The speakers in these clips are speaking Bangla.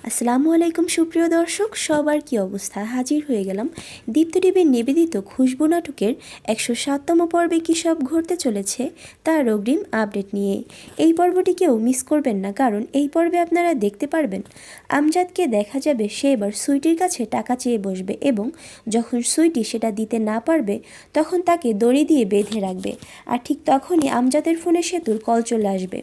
আসসালামু আলাইকুম সুপ্রিয় দর্শক, সবার কি অবস্থা? হাজির হয়ে গেলাম দীপ্ত টিভির নিবেদিত খুশবু নাটকের 107তম পর্বে কী সব ঘটতে চলেছে তার অগ্রিম আপডেট নিয়ে। এই পর্বটি কেউ মিস করবেন না, কারণ এই পর্বে আপনারা দেখতে পারবেন আমজাদকে দেখা যাবে সে এবার সুইটির কাছে টাকা চেয়ে বসবে এবং যখন সুইটি সেটা দিতে না পারবে তখন তাকে দড়ি দিয়ে বেঁধে রাখবে। আর ঠিক তখনই আমজাদের ফোনে সেতুর কল চলে আসবে।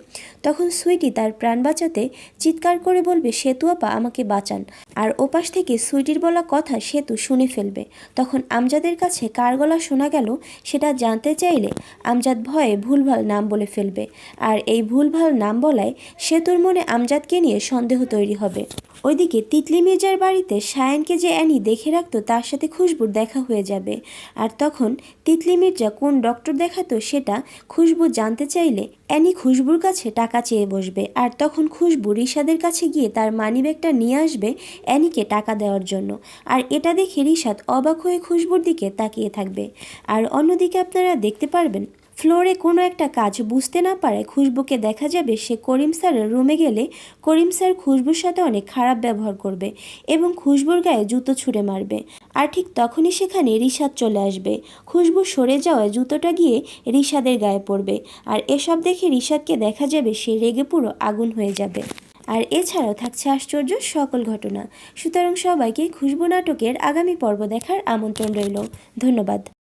তখন সুইটি তার প্রাণ বাঁচাতে চিৎকার করে বলবে, সেতু আপা আমাকে বাঁচান। আর ওপাশ থেকে সুইটির বলা কথা সেতু শুনে ফেলবে। তখন আমজাদের কাছে কার গলা শোনা গেল সেটা জানতে চাইলে আমজাদ ভয়ে ভুলভাল নাম বলে ফেলবে। আর এই ভুলভাল নাম বলায় সেতুর মনে আমজাদকে নিয়ে সন্দেহ তৈরি হবে। ওইদিকে তিতলি মির্জার বাড়িতে সায়ানকে যে অ্যানি দেখে রাখতো তার সাথে খুশবুর দেখা হয়ে যাবে। আর তখন তিতলি মির্জা কোন ডক্টর দেখাতো সেটা খুশবু জানতে চাইলে অ্যানি খুশবুর কাছে টাকা চেয়ে বসবে। আর তখন খুশবু রিশাদের কাছে গিয়ে তার মানিব্যাগটা নিয়ে আসবে অ্যানিকে টাকা দেওয়ার জন্য। আর এটা দেখে রিশাদ অবাক হয়ে খুশবুর দিকে তাকিয়ে থাকবে। আর অন্যদিকে আপনারা দেখতে পারবেন ফ্লোরে কোনো একটা কাজ বুঝতে না পারে খুশবুকে দেখা যাবে সে করিম স্যারের রুমে গেলে করিম স্যার খুশবুর সাথে অনেক খারাপ ব্যবহার করবে এবং খুশবুর গায়ে জুতো ছুঁড়ে মারবে। আর ঠিক তখনই সেখানে রিশাদ চলে আসবে। খুশবু সরে যাওয়ায় জুতোটা গিয়ে রিশাদের গায়ে পড়বে। আর এসব দেখে রিশাদকে দেখা যাবে সে রেগে পুরো আগুন হয়ে যাবে। আর এছাড়াও থাকছে আশ্চর্য সকল ঘটনা। সুতরাং সবাইকে খুশবু নাটকের আগামী পর্ব দেখার আমন্ত্রণ রইল। ধন্যবাদ।